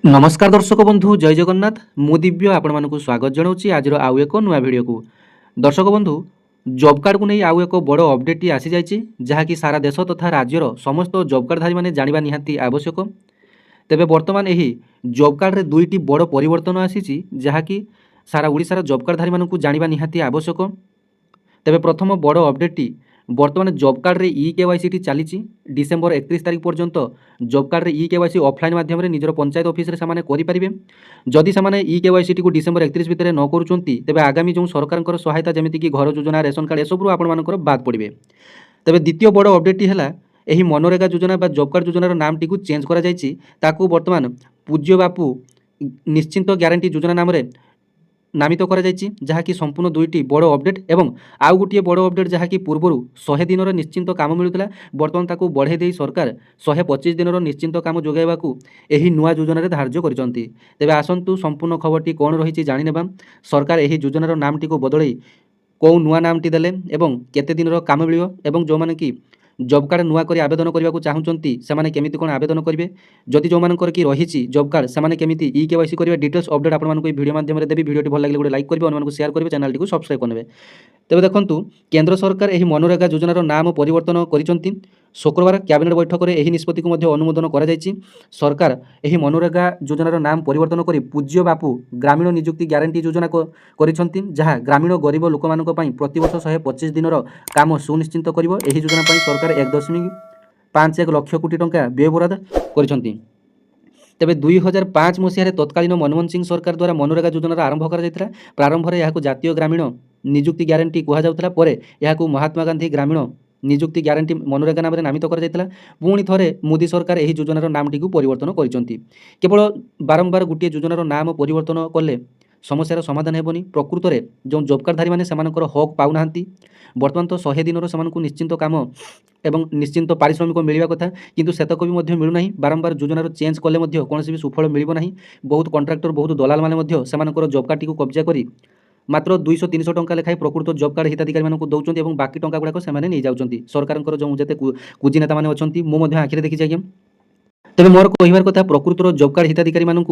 नमस्कार दर्शक बंधु जय जगन्नाथ मु दिव्य आपण मानक स्वागत जनाऊँगी आज आउ एक नुआ भिडियो को। दर्शक बंधु जॉब कार्ड को नहीं आउ एक बड़ अपडेट आसी जाइए जहाँकि सारा देश तथा राज्यर समस्त जॉब कार्डधारी मैंने जाना निहाती आवश्यक। तेबे वर्तमान यही जॉब कार्ड रे दुईटी बड़ परिवर्तन आसी जहाँकि सारा ओडिशार जॉब कार्डधारी मानक जाना निहाती आवश्यक। तेबे प्रथम बड़ अपडेट बर्तमान जॉब कार्ड रे केवाईसी टी चली डिसेम्बर 31 तारिख पर्यंत जॉब कार्ड रे केवाईसी ऑफलाइन माध्यम रे निजर पंचायत ऑफिस रे सामाने करि परिबे। जदि सामाने केवाईसी टी को डिसेम्बर 31 भितर न करूचंती तेबे आगामी जो सरकार सहायता जमिति कि घर योजना रेशन कार्ड एसबू आपण मानकर बाद पड़े। तेबे द्वितीय बड़ अपडेट है यही मनरेगा योजना बा जॉब कार्ड योजनार नाम टी चेंज करा जायछि ताकू वर्तमान पूज्य बापू निश्चिंत ग्यारंटी योजना नाम रे नामित करा जायछि जहाँकि संपूर्ण दुईटी बड़ अपडेट एवं आउ गोटे बड़ अपडेट जहाँकि पूर्वर 100 दिन निश्चिंत काम मिलूला बर्तमान ताकू बढ़े दे सरकार 125 दिन निश्चिंत काम जोगाइबाकू एही नुआ योजन धार्य करिसंती। तेबे आसंतु संपूर्ण खबरटी कौन रही जानिनेबा। सरकार एही योजनार नामटी को बदलई कौ नुआ नामटी देले एवं केते दिन काम मिलियो एवं जो माने कि जॉब कार्ड नुआ करी आवेदन करने को चाहूँगी से केमिति कौन आवेदन करेंगे जदि जो मानकर कि रही जॉब कार्ड से केमिति केवाईसी करेंगे डिटेल्स अपडेट आपको वीडियो माध्यम देवी वीडियो भल लगे गोटे लाइक करेंगे अन्य शेयर करेंगे चैनल को सब्सक्राइब करेंगे। तेज देखूँ केंद्र सरकार यह मनरेगा योजनार नाम परिवर्तन कर शुक्रवार कैबिनेट बैठक में यह निष्पत्ति को अनुमोदन कर सरकार यह मनरेगा योजनार नाम परिवर्तन कर पूज्य बापू ग्रामीण निजुक्ति ग्यारंटी योजना जहाँ ग्रामीण गरीब लोक मान प्रतिवर्ष 125 दिन काम सुनिश्चित कर योजना सरकार 1.51 लाख कोटी टंका व्यय बराद कर। तेबे 2005 मसीह तत्कालीन मनमोहन सिंह सरकार द्वारा मनरेगा योजनार आरंभ कर प्रारंभ में यह जातीय ग्रामीण निजुक्ति ग्यारंटी कहला महात्मा गांधी ग्रामीण निजुक्ति ग्यारंटी मनरेगा नाम नामित कर पुणी थे मोदी सरकार यह योजनार नामटी परिवर्तन कर केवल बारंबार गोटे योजनार नाम परिवर्तन कले समस्यार समाधान हेबनी। प्रकृत में जो जॉब कार्डधारी मैंने हक पाऊना बर्तमान तो 100 दिन से निश्चिंत काम एवं निश्चिंत पारिश्रमिक मिलवा कथा किंतु सेतक भी मिलूना बारंबार योजनार चेंज कले कौन भी सुफल मिलना बहुत कंट्राक्टर बहुत दलाल मैंने जॉब कार्ड टी कब्जा कर मात्र 200-300 टंका लेखाएं प्रकृत जॉब कार्ड हिताधिकारी मानक दौरान और बाकी टंका गुड़ाक से नहीं जाऊँच सरकार जो जिते कुजी नेता मैंने अच्छा मुझे आखिरे देखी आज्ञा। तेज मोर कहबार कथा प्रकृतर जॉब कार्ड हिताधिकारी मानक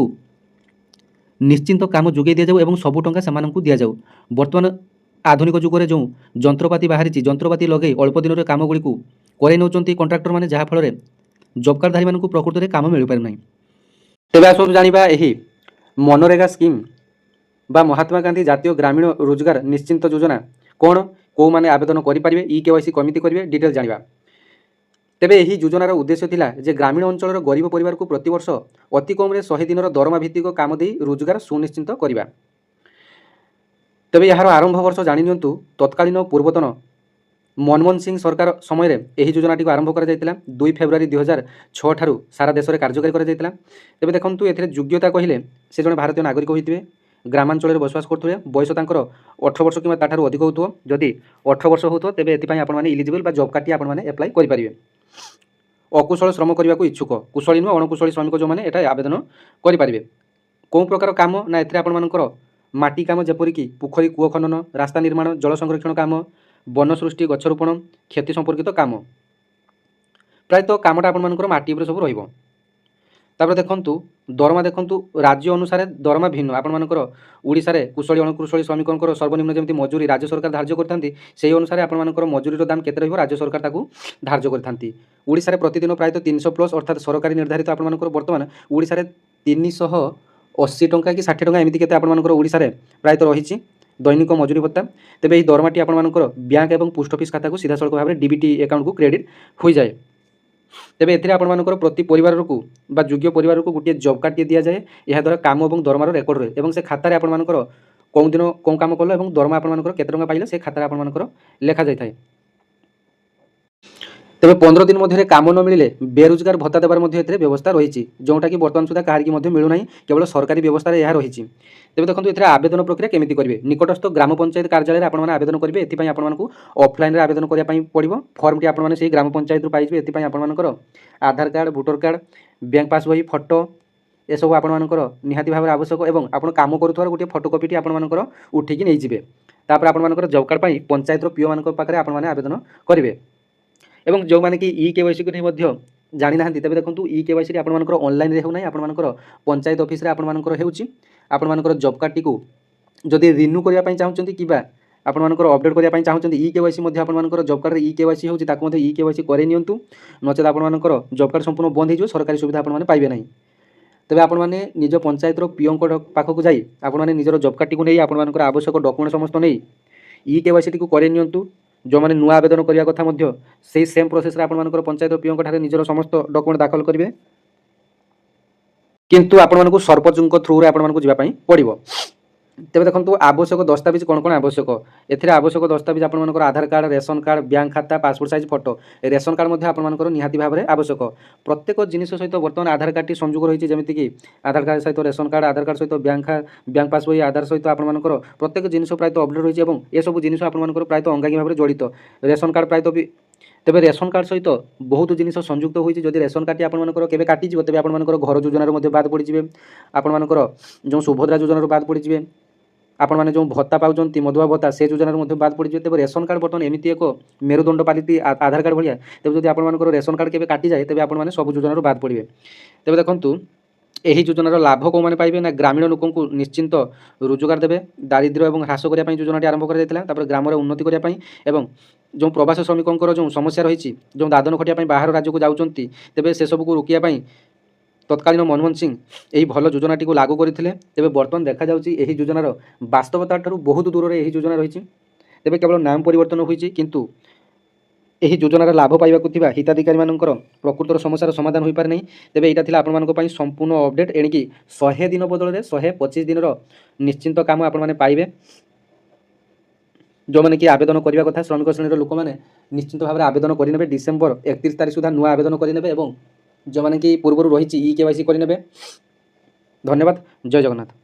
निश्चिंत काम जोगे दि जाऊ सबू टंका से दि जाऊ। बर्तमान आधुनिक जुगे जो जंत्रपाति बाहरी जंत्रपाति लगे अल्प दिन में कम गुड़ी कर नौ कंट्राक्टर मैंने जहाँफल जॉब कार्डधारी मानक प्रकृत में कम मिल पारना। तेज आस जाना यही मनरेगा स्कीम बा महात्मा गांधी जातीय ग्रामीण रोजगार निश्चिंत योजना कौन कौ माने आवेदन करेंगे केवाईसी कमिटी करेंगे डिटेल जाना। तेबे यही योजनार उद्देश्य थिला जे ग्रामीण अंचल गरीब परिवार को प्रतिवर्ष अति कम 100 दिन दरमा भित्तिक काम दे रोजगार सुनिश्चित करवा। तेबे यार आरंभ वर्ष जानी तत्कालीन पूर्वतन मनमोहन सिंह सरकार समय यही योजनाटी आरंभ कर 2 फेब्रुआरी 2006 ठारू सारा देश में कार्यकारी कर। तेबे देखूँ ए योग्यता कहले से जड़े भारतीय नागरिक होते ग्रामांचल बसवास करुवे बयस 18 वर्ष कि अधिक हो जदि 18 वर्ष हो तेज ये इलिजिबल जॉब कार्ड टी आपने एप्लाई करेंगे। अकुशल श्रम करने को इच्छुक कुशली नुह अणकुशली श्रमिक जो मैंने ये आवेदन करेंगे कौन प्रकार काम ना एथे आपणकर माटी काम जेपरिक पोखरी कूଅ खनन रास्ता निर्माण जल संरक्षण काम वन सृष्टि गछरोपण क्षति संपर्कित काम प्रायतः कामटा आपणकर माटी उपर सब रहिबो। तापर देखंतु दरमा देखंतु राज्य अनुसार दरमा भिन्न आपणकर ओडिशा रे कुशली अणकुशली श्रमिकों सर्वनिम्न जमी मजूरी राज्य सरकार धार्य करथांती से अनुसार आपणकर मजूरीर दाम केते रहिबो राज्य सरकार ताकू धार्य करथांती। ओडिशा रे प्रतिदिन प्रायतः 300 प्लस अर्थात सरकारी निर्धारित आपणकर वर्तमान ओडिशा रे 380 टंका कि 60 टंका एमती केते आपणकर ओडिशा रे प्रायतः रही दैनिक मजूरी भत्ता। तेबे यही दरमाटी आपणकर बैंक और पोस्ट ऑफिस खाता को सीधा सड़क भाव में डीबीटी अकाउंट को क्रेडिट हो जाए। तेबे एथिरे आपणकर प्रति परिवार को बा योग्य परिवार को गोटे जॉब कार्ड टी दि जाए यह द्वारा काम और दरमार रेकर्ड रहे और से खातार आपणकर कौन दिन कौन काम कल और दरमा आपणकर केते टंका पाइले से खातार आपणकर लेखा जाए। तेबे 15 दिन मध्य काम न मिले बेरोजगार भत्ता देवार व्यवस्था रही जोटा कि बर्तमान सुधा कहार मिलूना केवल सरकारी व्यवस्था यह रही। तेज देखो ये आवेदन प्रक्रिया केमी करेंगे निकटस्थ ग्राम पंचायत कार्यालय आपने आवेदन करेंगे एपाई आपको ऑफलाइन आवेदन करने पड़ो फर्म टी आपने ग्राम पंचायत पाइबे एपाई आपंकर आधार कार्ड भोटर कार्ड बैंक पास बही फोटो ये सब आपंकर निहाती भाव आवश्यक और आप कम करुवा गोटे फोटोकॉपी टी आपंकर उठिकी नहीं जाए तापर आपंकर जॉब कार्ड पंचायत पीओ मान पाखे आपने आवेदन करेंगे। एवं जो मैंने कि केवाईसी को नहीं ଜାଣି ନାହାନ୍ତି ତେବେ ଦେଖନ୍ତୁ ଇ କେୱାଇସି ଆପଣମାନଙ୍କର ଅନଲାଇନ୍ରେ ହେଉନାହିଁ, ଆପଣମାନଙ୍କର ପଞ୍ଚାୟତ ଅଫିସରେ ଆପଣମାନଙ୍କର ହେଉଛି। ଆପଣମାନଙ୍କର ଜବ୍ କାର୍ଡ଼ଟିକୁ ଯଦି ରିନ୍ୟୁ କରିବା ପାଇଁ ଚାହୁଁଛନ୍ତି କିମ୍ବା ଆପଣମାନଙ୍କର ଅପଡ଼େଟ୍ କରିବା ପାଇଁ ଚାହୁଁଛନ୍ତି, ଇ କେୱାଇସି ମଧ୍ୟ ଆପଣମାନଙ୍କର ଜବ୍ କାର୍ଡ଼ରେ ଇ କେୱାଇସି ହେଉଛି, ତାକୁ ମଧ୍ୟ ଇ କେୱାଇସି କରେଇ ନିଅନ୍ତୁ। ନଚେତ୍ ଆପଣମାନଙ୍କର ଜବ୍ କାର୍ଡ଼ ସମ୍ପୂର୍ଣ୍ଣ ବନ୍ଦ ହୋଇଯିବ, ସରକାରୀ ସୁବିଧା ଆପଣମାନେ ପାଇବେ ନାହିଁ। ତେବେ ଆପଣମାନେ ନିଜ ପଞ୍ଚାୟତର ପିଓଙ୍କ ପାଖକୁ ଯାଇ ଆପଣମାନେ ନିଜର ଜବ୍ କାର୍ଡ଼ଟିକୁ ନେଇ ଆପଣମାନଙ୍କର ଆବଶ୍ୟକ ଡକୁମେଣ୍ଟ ସମସ୍ତ ନେଇ ଇ କେୱାଇସିଟିକୁ କରେଇ ନିଅନ୍ତୁ। ଯେଉଁମାନେ ନୂଆ ଆବେଦନ କରିବା କଥା ମଧ୍ୟ ସେଇ ସେମ୍ ପ୍ରୋସେସ୍ରେ ଆପଣମାନଙ୍କର ପଞ୍ଚାୟତ ପିଓଙ୍କ ଠାରେ ନିଜର ସମସ୍ତ ଡକୁମେଣ୍ଟ ଦାଖଲ କରିବେ, କିନ୍ତୁ ଆପଣମାନଙ୍କୁ ସରପଞ୍ଚଙ୍କ ଥ୍ରୁରେ ଆପଣମାନଙ୍କୁ ଯିବା ପାଇଁ ପଡ଼ିବ। ତେବେ ଦେଖନ୍ତୁ ଆବଶ୍ୟକ ଦସ୍ତାବିଜ କ'ଣ କ'ଣ ଆବଶ୍ୟକ, ଏଥିରେ ଆବଶ୍ୟକ ଦସ୍ତାବିଜ ଆପଣମାନଙ୍କର ଆଧାର କାର୍ଡ଼, ରେସନ କାର୍ଡ଼, ବ୍ୟାଙ୍କ ଖାତା, passport size photo. Ration card ମଧ୍ୟ ଆପଣମାନଙ୍କର ନିହାତି ଭାବରେ ଆବଶ୍ୟକ। ପ୍ରତ୍ୟେକ ଜିନିଷ ସହିତ ବର୍ତ୍ତମାନ ଆଧାର କାର୍ଡ଼ଟି ସଂଯୋଗ ରହିଛି, ଯେମିତିକି ଆଧାର କାର୍ଡ଼ ସହିତ ରେସନ କାର୍ଡ଼, ଆଧାର କାର୍ଡ଼ ସହିତ ବ୍ୟାଙ୍କ ପାସବହି, ଆଧାର ସହିତ ଆପଣମାନଙ୍କର ପ୍ରତ୍ୟେକ ଜିନିଷ ପ୍ରାୟତଃ ଅପଡ଼େଟ୍ ରହିଛି ଏବଂ ଏସବୁ ଜିନିଷ ଆପଣମାନଙ୍କର ପ୍ରାୟତଃ ଅଙ୍ଗାଙ୍ଗୀ ଭାବରେ ଜଡ଼ିତ। ରେସନ କାର୍ଡ଼ ପ୍ରାୟତଃ ବି ତେବେ ରେସନ କାର୍ଡ଼ ସହିତ ବହୁତ ଜିନିଷ ସଂଯୁକ୍ତ ହୋଇଛି। ଯଦି ରେସନ କାର୍ଡ଼ଟି ଆପଣମାନଙ୍କର କେବେ କାଟିଯିବ ତେବେ ଆପଣମାନଙ୍କର ଘର ଯୋଜନାରୁ ମଧ୍ୟ ବାଦ ପଡ଼ିଯିବେ, ଆପଣମାନଙ୍କର ଯେଉଁ ସୁଭଦ୍ରା ଯୋଜନାରୁ ବାଦ ପଡ଼ିଯିବେ, ଆପଣମାନେ ଯେଉଁ ଭତ୍ତା ପାଉଛନ୍ତି ମଧୁଆ ଭତ୍ତା ସେ ଯୋଜନାରୁ ମଧ୍ୟ ବାଦ ପଡ଼ିଯିବେ। ତେବେ ରେସନ କାର୍ଡ଼ ବର୍ତ୍ତମାନ ଏମିତି ଏକ ମେରୁଦଣ୍ଡ ପାଲିଟି ଆଧାର କାର୍ଡ଼ ଭଳିଆ, ତେବେ ଯଦି ଆପଣମାନଙ୍କର ରେସନ କାର୍ଡ଼ କେବେ କାଟିଯାଏ ତେବେ ଆପଣମାନେ ସବୁ ଯୋଜନାରୁ ବାଦ ପଡ଼ିବେ। ତେବେ ଦେଖନ୍ତୁ ଏହି ଯୋଜନାର ଲାଭ କେଉଁମାନେ ପାଇବେ ନା ଗ୍ରାମୀଣ ଲୋକଙ୍କୁ ନିଶ୍ଚିନ୍ତ ରୋଜଗାର ଦେବେ, ଦାରିଦ୍ର୍ୟ ଏବଂ ହ୍ରାସ କରିବା ପାଇଁ ଯୋଜନାଟି ଆରମ୍ଭ କରାଯାଇଥିଲା। ତାପରେ ଗ୍ରାମର ଉନ୍ନତି କରିବା ପାଇଁ ଏବଂ ଯେଉଁ ପ୍ରବାସୀ ଶ୍ରମିକଙ୍କର ଯେଉଁ ସମସ୍ୟା ରହିଛି, ଯେଉଁ ଦାଦନ ଖଟିବା ପାଇଁ ବାହାର ରାଜ୍ୟକୁ ଯାଉଛନ୍ତି, ତେବେ ସେସବୁକୁ ରୋକିବା ପାଇଁ ତତ୍କାଳୀନ ମନମୋହନ ସିଂ ଏହି ଭଲ ଯୋଜନାଟିକୁ ଲାଗୁ କରିଥିଲେ। ତେବେ ବର୍ତ୍ତମାନ ଦେଖାଯାଉଛି ଏହି ଯୋଜନାର ବାସ୍ତବତା ଠାରୁ ବହୁତ ଦୂରରେ ଏହି ଯୋଜନା ରହିଛି। ତେବେ କେବଳ ନାମ ପରିବର୍ତ୍ତନ ହୋଇଛି, କିନ୍ତୁ ଏହି ଯୋଜନାର ଲାଭ ପାଇବାକୁ ଥିବା ହିତାଧିକାରୀମାନଙ୍କର ପ୍ରକୃତର ସମସ୍ୟାର ସମାଧାନ ହୋଇପାରେ ନାହିଁ। ତେବେ ଏଇଟା ଥିଲା ଆପଣମାନଙ୍କ ପାଇଁ ସମ୍ପୂର୍ଣ୍ଣ ଅପଡ଼େଟ୍। ଏଣିକି 100 ଦିନ ବଦଳରେ 125 ଦିନର ନିଶ୍ଚିନ୍ତ କାମ ଆପଣମାନେ ପାଇବେ। ଯେଉଁମାନେ କି ଆବେଦନ କରିବା କଥା ଶ୍ରମିକ ଶ୍ରେଣୀର ଲୋକମାନେ ନିଶ୍ଚିନ୍ତ ଭାବରେ ଆବେଦନ କରିନେବେ। ଡିସେମ୍ବର 31 ତାରିଖ ସୁଦ୍ଧା ନୂଆ ଆବେଦନ କରିନେବେ ଏବଂ ଯେଉଁମାନେ କି ପୂର୍ବରୁ ରହିଛି ଇ କେୱାଇସି କରିନେବେ। ଧନ୍ୟବାଦ। ଜୟ ଜଗନ୍ନାଥ।